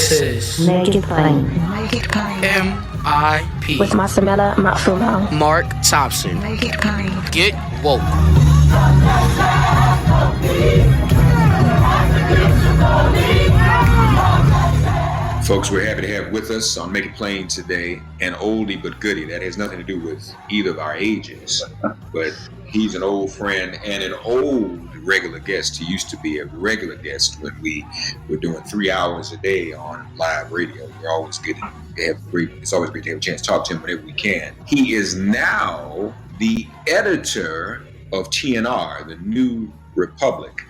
This is Make It Plain. Make It Plain. MIP With Masamela Matfumo. Mark Thompson. Make It Plain. Get woke. Folks, we're happy to have with us on Make It Plain today an oldie but goodie. That has nothing to do with either of our ages, but he's an old friend and an old regular guest. He used to be a regular guest when we were doing 3 hours a day on live radio. We're always getting to have it's always great to have a chance to talk to him whenever we can. He is now the editor of TNR, the New Republic.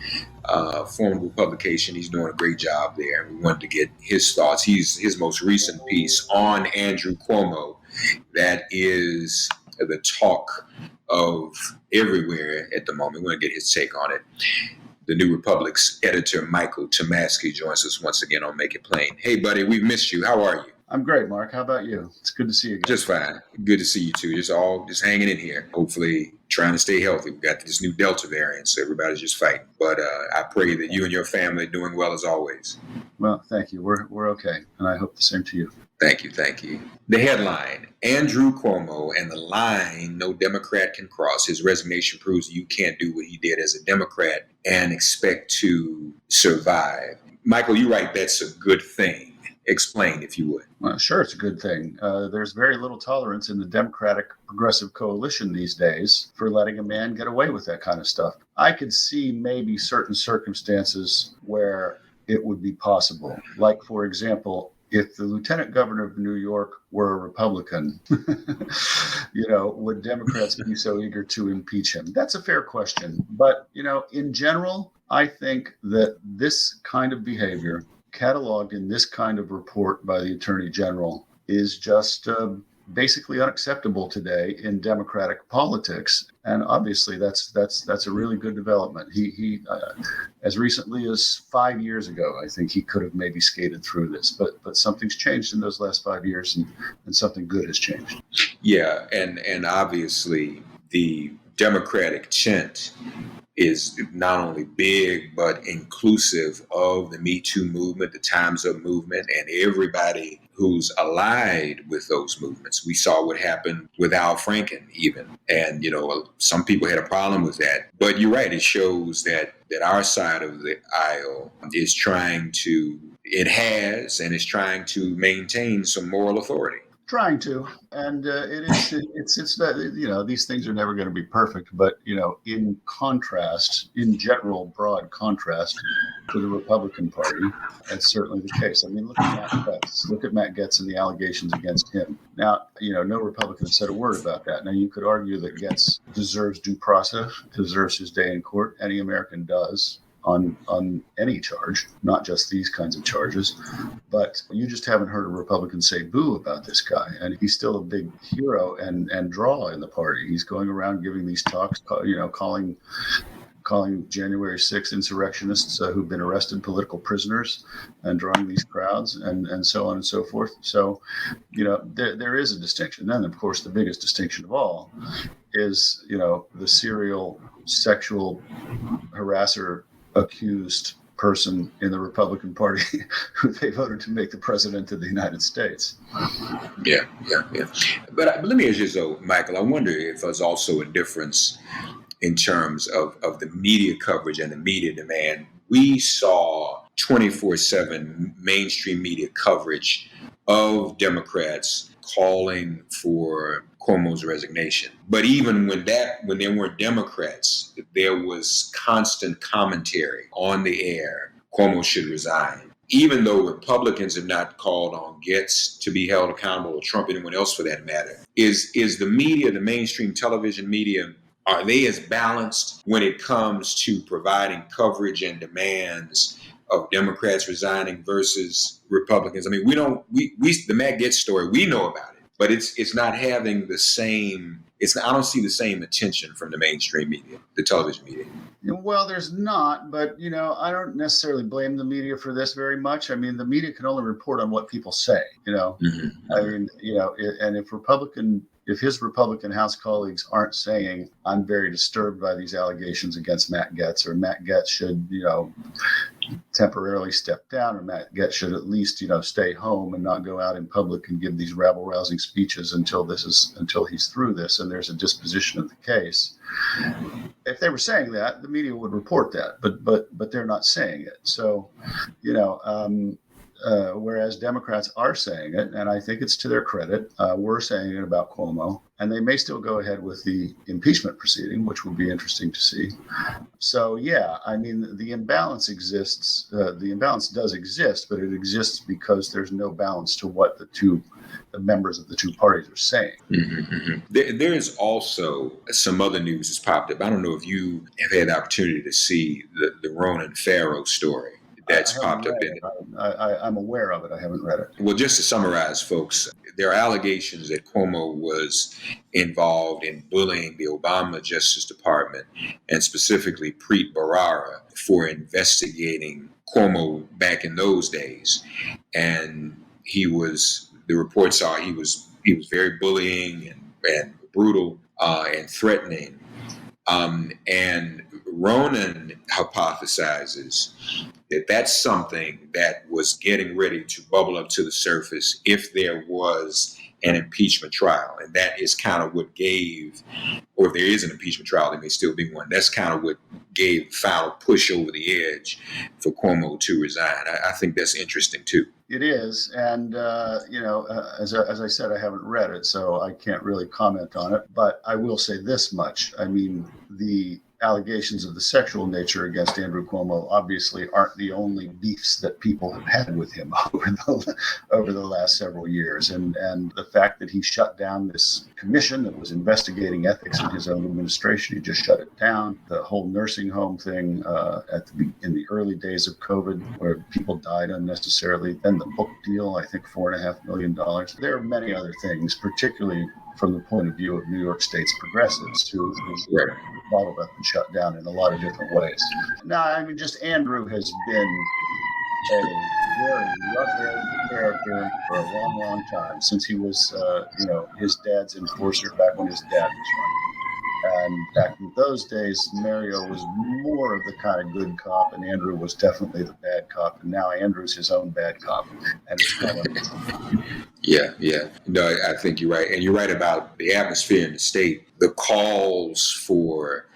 Formidable publication. He's doing a great job there. We wanted to get his thoughts. His most recent piece on Andrew Cuomo, that is the talk of everywhere at the moment. We're going to get his take on it. The New Republic's editor, Michael Tomasky, joins us once again on Make It Plain. Hey, buddy, we've missed you. How are you? I'm great, Mark. How about you? It's good to see you again. Just fine. Good to see you too. Just hanging in here. Hopefully trying to stay healthy. We've got this new Delta variant, so everybody's just fighting. But I pray that you and your family are doing well as always. Well, thank you. We're okay, and I hope the same to you. Thank you. The headline, Andrew Cuomo and the line no Democrat can cross. His resignation proves you can't do what he did as a Democrat and expect to survive. Michael, you write that's a good thing. Explain, if you would. Well, sure, it's a good thing. There's very little tolerance in the Democratic Progressive Coalition these days for letting a man get away with that kind of stuff. I could see maybe certain circumstances where it would be possible. Like, for example, if the lieutenant governor of New York were a Republican, would Democrats be so eager to impeach him? That's a fair question. But, in general, I think that this kind of behavior cataloged in this kind of report by the Attorney General is just basically unacceptable today in Democratic politics. And obviously that's a really good development. He as recently as 5 years ago, I think he could have maybe skated through this, but something's changed in those last 5 years and something good has changed. Yeah. And obviously the Democratic chant is not only big, but inclusive of the Me Too movement, the Time's Up movement, and everybody who's allied with those movements. We saw what happened with Al Franken even. And, some people had a problem with that. But you're right, it shows that our side of the aisle is trying to maintain some moral authority. Trying to, and it's not, these things are never going to be perfect, but in broad contrast to the Republican Party, that's certainly the case. I mean, look at Matt Gaetz and the allegations against him. Now, no Republican said a word about that. Now, you could argue that Gaetz deserves due process, deserves his day in court. Any American does. On any charge, not just these kinds of charges. But you just haven't heard a Republican say boo about this guy. And he's still a big hero and draw in the party. He's going around giving these talks, calling January 6th insurrectionists who've been arrested political prisoners and drawing these crowds and so on and so forth. So, there is a distinction. Then, of course, the biggest distinction of all is, the serial sexual harasser accused person in the Republican Party who they voted to make the president of the United States. Yeah. But let me ask you though, Michael, I wonder if there's also a difference in terms of the media coverage and the media demand. We saw 24/7 mainstream media coverage of Democrats calling for Cuomo's resignation. But even when there weren't Democrats, there was constant commentary on the air. Cuomo should resign. Even though Republicans have not called on Gaetz to be held accountable, or Trump, anyone else for that matter, is the media, the mainstream television media, are they as balanced when it comes to providing coverage and demands of Democrats resigning versus Republicans? I mean, the Matt Gaetz story, we know about it, but it's not having the same. I don't see the same attention from the mainstream media, the television media. Well, there's not, but I don't necessarily blame the media for this very much. I mean, the media can only report on what people say. Mm-hmm. I mean, and if if his Republican House colleagues aren't saying, I'm very disturbed by these allegations against Matt Gaetz, or Matt Gaetz should, temporarily step down, or Matt Gaetz should at least, stay home and not go out in public and give these rabble-rousing speeches until he's through this and there's a disposition of the case. If they were saying that, the media would report that, but they're not saying it. So, whereas Democrats are saying it, and I think it's to their credit, we're saying it about Cuomo, and they may still go ahead with the impeachment proceeding, which will be interesting to see. So, yeah, I mean, the imbalance exists. The imbalance does exist, but it exists because there's no balance to what the members of the two parties are saying. Mm-hmm, mm-hmm. There is also some other news that's popped up. I don't know if you have had the opportunity to see the Ronan Farrow story that's popped up in it. I'm aware of it. I haven't read it. Well, just to summarize, folks, there are allegations that Cuomo was involved in bullying the Obama Justice Department, and specifically Preet Bharara, for investigating Cuomo back in those days. And the reports are he was very bullying and brutal and threatening. And Ronan hypothesizes that that's something that was getting ready to bubble up to the surface if there was an impeachment trial. And that is kind of what gave, or if there is an impeachment trial, there may still be one. That's kind of what gave the final push over the edge for Cuomo to resign. I think that's interesting too. It is. And, as I said, I haven't read it, so I can't really comment on it. But I will say this much. I mean, the allegations of the sexual nature against Andrew Cuomo obviously aren't the only beefs that people have had with him over the last several years. And the fact that he shut down this commission that was investigating ethics in his own administration, he just shut it down. The whole nursing home thing in the early days of COVID, where people died unnecessarily. Then the book deal, I think $4.5 million. There are many other things, particularly from the point of view of New York State's progressives who were bottled up and shut down in a lot of different ways. Now, I mean, just Andrew has been a very rough-headed character for a long, long time, since he was, his dad's enforcer back when his dad was running. And back in those days, Mario was more of the kind of good cop, and Andrew was definitely the bad cop. And now Andrew's his own bad cop. And it's kind of... Yeah. No, I think you're right. And you're right about the atmosphere in the state. The calls for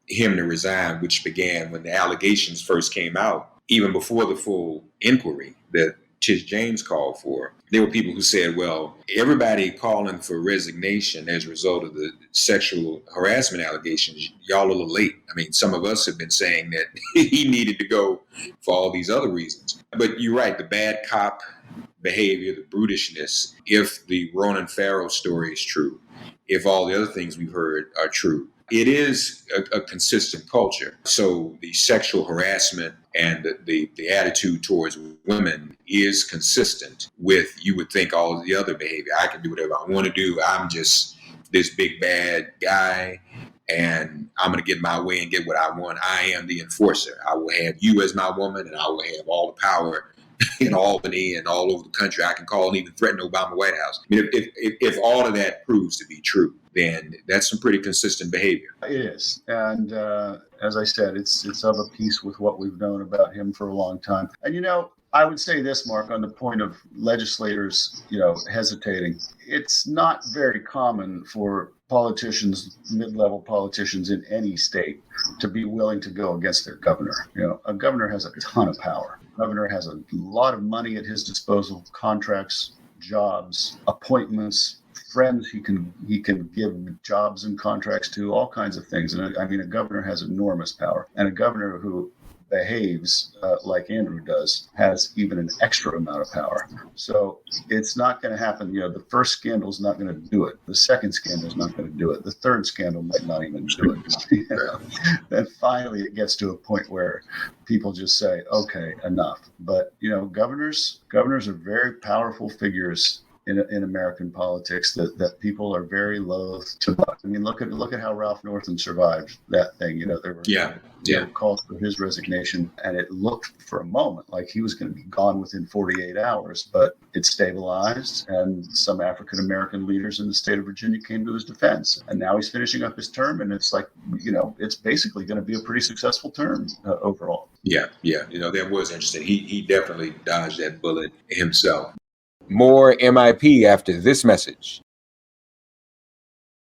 him to resign, which began when the allegations first came out, even before the full inquiry that Tish James called for. There were people who said, well, everybody calling for resignation as a result of the sexual harassment allegations, y'all a little late. I mean, some of us have been saying that he needed to go for all these other reasons. But you're right, the bad cop behavior, the brutishness, if the Ronan Farrow story is true, if all the other things we've heard are true, it is a consistent culture. So the sexual harassment and the attitude towards women is consistent with, you would think, all of the other behavior. I can do whatever I want to do. I'm just this big bad guy, and I'm going to get my way and get what I want. I am the enforcer. I will have you as my woman, and I will have all the power in Albany and all over the country. I can call and even threaten Obama White House. I mean, if all of that proves to be true, then that's some pretty consistent behavior. It is. And as I said, it's of a piece with what we've known about him for a long time. And, I would say this, Mark, on the point of legislators, hesitating. It's not very common for politicians, mid-level politicians in any state, to be willing to go against their governor. A governor has a ton of power. A governor has a lot of money at his disposal, contracts, jobs, appointments, friends he can give jobs and contracts to, all kinds of things. And I mean, a governor has enormous power. And a governor who behaves like Andrew does has even an extra amount of power. So it's not going to happen. The first scandal is not going to do it. The second scandal is not going to do it. The third scandal might not even do it. Then finally it gets to a point where people just say, okay, enough. But, governors are very powerful figures in American politics that people are very loath to buck. I mean, look at how Ralph Northam survived that thing. There were calls for his resignation, and it looked for a moment like he was going to be gone within 48 hours, but it stabilized, and some African American leaders in the state of Virginia came to his defense. And now he's finishing up his term, and it's like, it's basically going to be a pretty successful term overall. Yeah. That was interesting. He definitely dodged that bullet himself. More MIP after this message.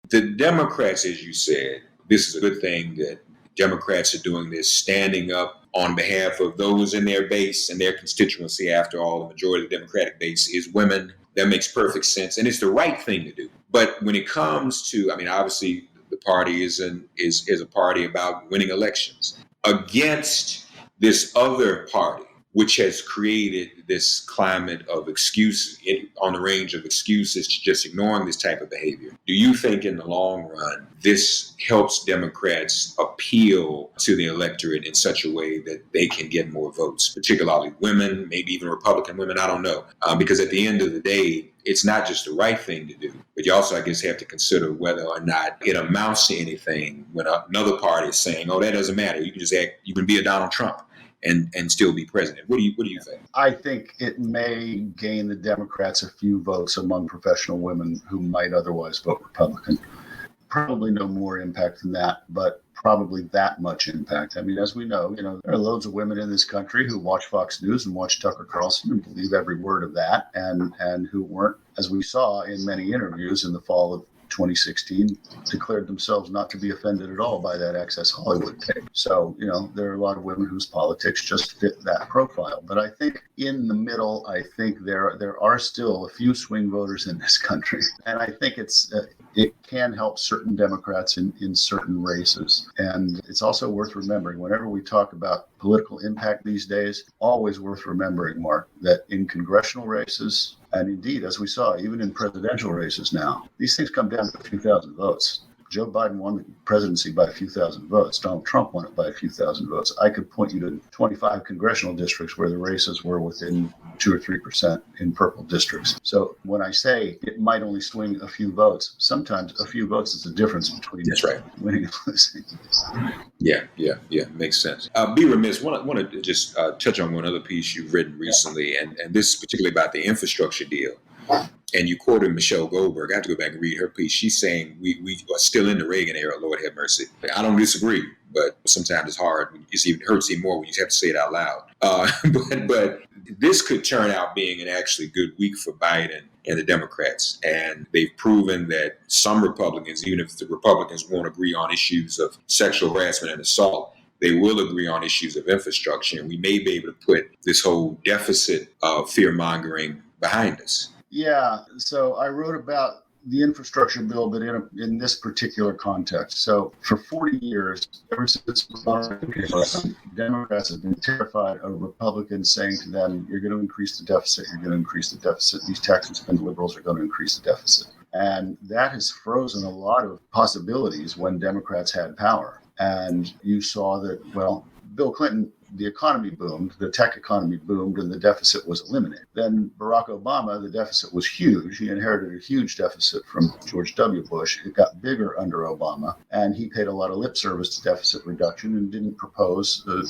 The Democrats, as you said, this is a good thing that Democrats are doing this, standing up on behalf of those in their base and their constituency. After all, the majority of the Democratic base is women. That makes perfect sense, and it's the right thing to do. But when it comes to, obviously, the party is a party about winning elections against this other party, which has created this climate of excuses, on the range of excuses, to just ignoring this type of behavior. Do you think in the long run, this helps Democrats appeal to the electorate in such a way that they can get more votes, particularly women, maybe even Republican women? I don't know. Because at the end of the day, it's not just the right thing to do, but you also, I guess, have to consider whether or not it amounts to anything when another party is saying, oh, that doesn't matter. You can just you can be a Donald Trump and still be president. What do you think? I think it may gain the Democrats a few votes among professional women who might otherwise vote Republican. Probably no more impact than that, but probably that much impact. As we know, there are loads of women in this country who watch Fox News and watch Tucker Carlson and believe every word of that, and who weren't, as we saw in many interviews in the fall of 2016, declared themselves not to be offended at all by that Access Hollywood tape. So, there are a lot of women whose politics just fit that profile. But I think in the middle, I think there are still a few swing voters in this country. And I think it can help certain Democrats in certain races. And it's also worth remembering, whenever we talk about political impact these days, always worth remembering, Mark, that in congressional races, and indeed, as we saw, even in presidential races now, these things come down to a few thousand votes. Joe Biden won the presidency by a few thousand votes. Donald Trump won it by a few thousand votes. I could point you to 25 congressional districts where the races were within 2 or 3% in purple districts. So when I say it might only swing a few votes, sometimes a few votes is the difference between winning and losing. Yeah, makes sense. Be remiss. Want to just touch on one other piece you've written recently, and this is particularly about the infrastructure deal. And you quoted Michelle Goldberg. I have to go back and read her piece. She's saying we are still in the Reagan era, Lord have mercy. I don't disagree, but sometimes it's hard. It hurts even more when you have to say it out loud. But this could turn out being an actually good week for Biden and the Democrats. And they've proven that some Republicans, even if the Republicans won't agree on issues of sexual harassment and assault, they will agree on issues of infrastructure. And we may be able to put this whole deficit of fear-mongering behind us. Yeah, so I wrote about the infrastructure bill, but in this particular context. So for 40 years, ever since Democrats have been terrified of Republicans saying to them, you're going to increase the deficit, you're going to increase the deficit. These tax and spend liberals are going to increase the deficit. And that has frozen a lot of possibilities when Democrats had power. And you saw that, Bill Clinton, the economy boomed, the tech economy boomed, and the deficit was eliminated. Then Barack Obama, the deficit was huge. He inherited a huge deficit from George W. Bush. It got bigger under Obama, and he paid a lot of lip service to deficit reduction and didn't propose the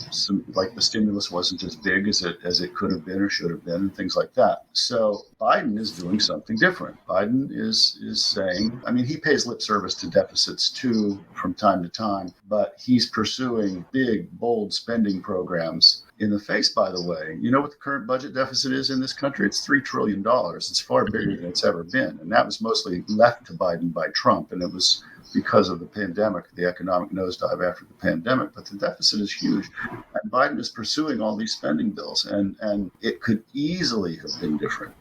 stimulus wasn't as big as it could have been or should have been, and things like that. So Biden is doing something different. Biden is saying, he pays lip service to deficits too from time to time, but he's pursuing big, bold spending programs in the face, by the way. You know what the current budget deficit is in this country? It's $3 trillion. It's far bigger than it's ever been. And that was mostly left to Biden by Trump. And it was because of the pandemic, the economic nosedive after the pandemic. But the deficit is huge. And Biden is pursuing all these spending bills. And it could easily have been different.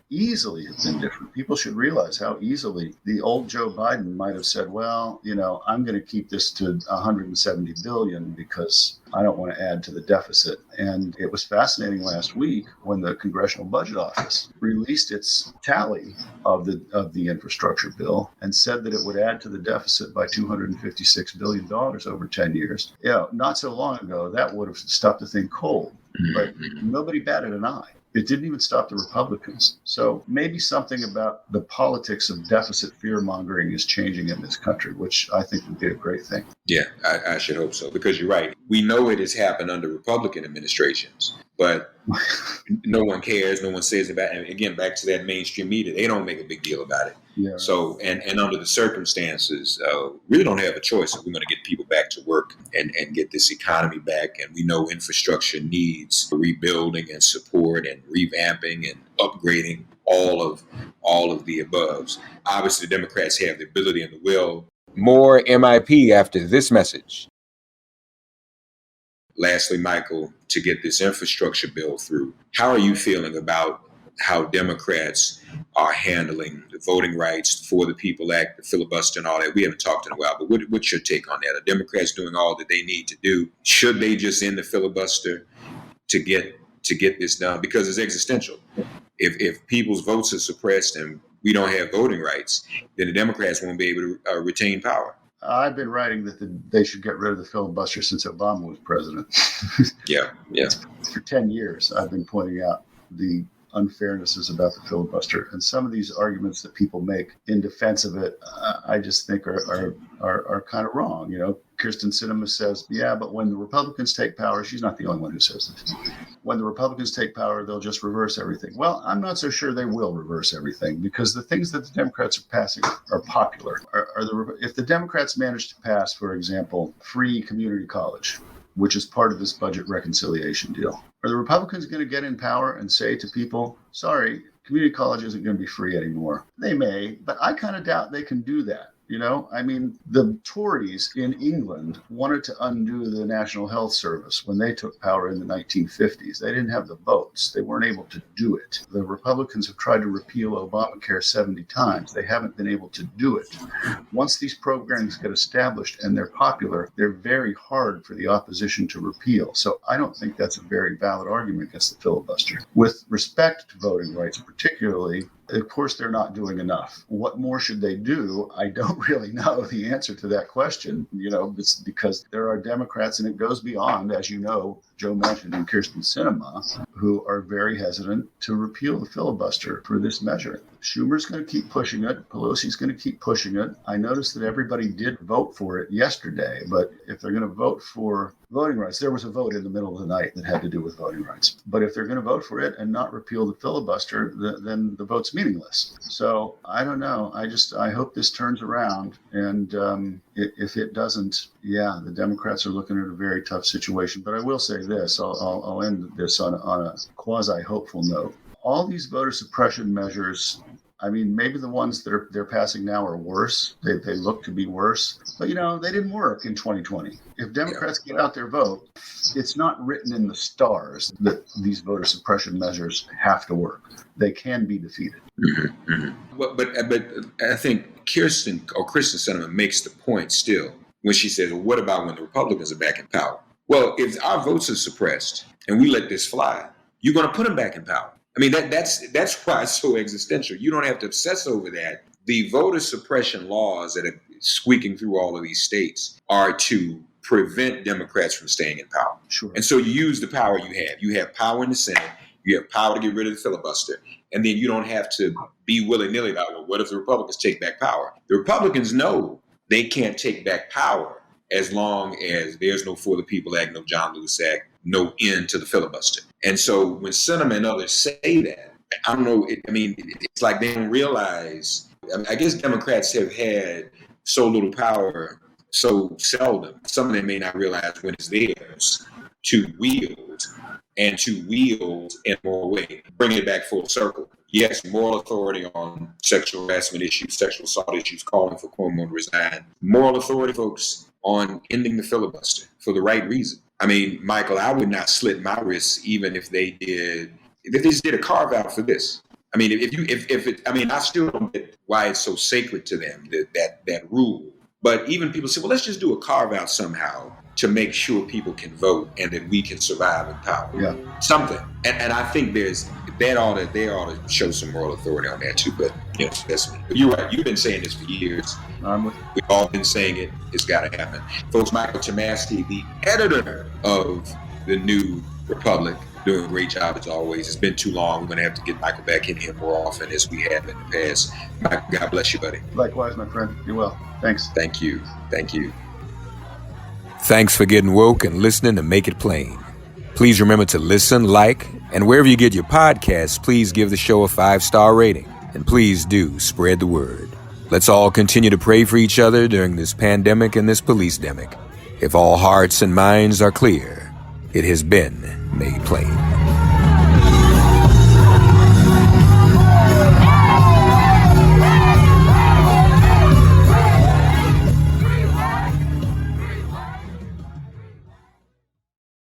People should realize how easily the old Joe Biden might have said, I'm going to keep this to $170 billion because I don't want to add to the deficit. And it was fascinating last week when the Congressional Budget Office released its tally of the infrastructure bill and said that it would add to the deficit by $256 billion over 10 years. Not so long ago, that would have stopped the thing cold, but nobody batted an eye. It didn't even stop the Republicans. So maybe something about the politics of deficit fear-mongering is changing in this country, which I think would be a great thing. Yeah, I should hope so, because you're right. We know it has happened under Republican administrations, but no one cares. No one says about it. And again, back to that mainstream media, they don't make a big deal about it. Yeah. So, and under the circumstances, really don't have a choice if we're going to get people back to work and get this economy back. And we know infrastructure needs rebuilding and support and revamping and upgrading, all of the aboves. Obviously, the Democrats have the ability and the will. More MIP after this message. Lastly, Michael, to get this infrastructure bill through, how are you feeling about how Democrats are handling the Voting Rights for the People Act, the filibuster and all that? We haven't talked in a while, but what's your take on that? Are Democrats doing all that they need to do? Should they just end the filibuster to get this done? Because it's existential. If people's votes are suppressed and we don't have voting rights, then the Democrats won't be able to retain power. I've been writing that they should get rid of the filibuster since Obama was president. Yeah. For 10 years, I've been pointing out the unfairnesses about the filibuster, and some of these arguments that people make in defense of it, I just think are kind of wrong. You know, Kirsten Sinema says, yeah, but when the Republicans take power, she's not the only one who says this. When the Republicans take power, they'll just reverse everything. Well, I'm not so sure they will reverse everything, because the things that the Democrats are passing are popular. If the Democrats manage to pass, for example, free community college, which is part of this budget reconciliation deal, are the Republicans going to get in power and say to people, sorry, community college isn't going to be free anymore? They may, but I kind of doubt they can do that. You know, I mean, the Tories in England wanted to undo the National Health Service when they took power in the 1950s. They didn't have the votes. They weren't able to do it. The Republicans have tried to repeal Obamacare 70 times. They haven't been able to do it. Once these programs get established and they're popular, they're very hard for the opposition to repeal. So I don't think that's a very valid argument against the filibuster. With respect to voting rights particularly, of course, they're not doing enough. What more should they do? I don't really know the answer to that question. You know, it's because there are Democrats, and it goes beyond, as you know, Joe Manchin and Kirsten Sinema, who are very hesitant to repeal the filibuster for this measure. Schumer's going to keep pushing it. Pelosi's going to keep pushing it. I noticed that everybody did vote for it yesterday, but if they're going to vote for voting rights, there was a vote in the middle of the night that had to do with voting rights. But if they're going to vote for it and not repeal the filibuster, then the vote's meaningless. So I don't know. I hope this turns around. And if it doesn't, yeah, the Democrats are looking at a very tough situation. But I will say this, I'll end this on a quasi-hopeful note. All these voter suppression measures, I mean, maybe the ones that they're passing now are worse. They look to be worse. But, you know, they didn't work in 2020. If Democrats get out their vote, it's not written in the stars that these voter suppression measures have to work. They can be defeated. Mm-hmm, mm-hmm. But I think Kirsten Sinema makes the point still when she says, well, what about when the Republicans are back in power? Well, if our votes are suppressed and we let this fly, you're going to put them back in power. I mean, that's why it's so existential. You don't have to obsess over that. The voter suppression laws that are squeaking through all of these states are to prevent Democrats from staying in power. Sure. And so you use the power you have. You have power in the Senate. You have power to get rid of the filibuster. And then you don't have to be willy-nilly about, well, what if the Republicans take back power? The Republicans know they can't take back power as long as there's no For the People Act, no John Lewis Act, no end to the filibuster. And so when Sinema and others say that, I don't know, it's like they don't realize, I guess Democrats have had so little power so seldom. Some of them may not realize when it's theirs to wield, and to wield in more way, bring it back full circle. Yes, moral authority on sexual harassment issues, sexual assault issues, calling for Cuomo to resign. Moral authority, folks, on ending the filibuster for the right reason. I mean, Michael, I would not slit my wrists even if they just did a carve out for this. I mean, I still don't get why it's so sacred to them, that rule. But even people say, well, let's just do a carve out somehow to make sure people can vote and that we can survive in power. Yeah. Something. And I think they ought to show some moral authority on that too. But you know, that's me. But you're right. You've been saying this for years. We've all been saying it. It's got to happen. Folks, Michael Tomasky, the editor of The New Republic, doing a great job as always. It's been too long. We're going to have to get Michael back in here more often as we have in the past. Michael, God bless you, buddy. Likewise, my friend. You're well. Thanks. Thank you. Thank you. Thanks for getting woke and listening to Make It Plain. Please remember to listen, like, and wherever you get your podcasts, please give the show a 5-star rating. And please do spread the word. Let's all continue to pray for each other during this pandemic and this police-demic. If all hearts and minds are clear, it has been made plain.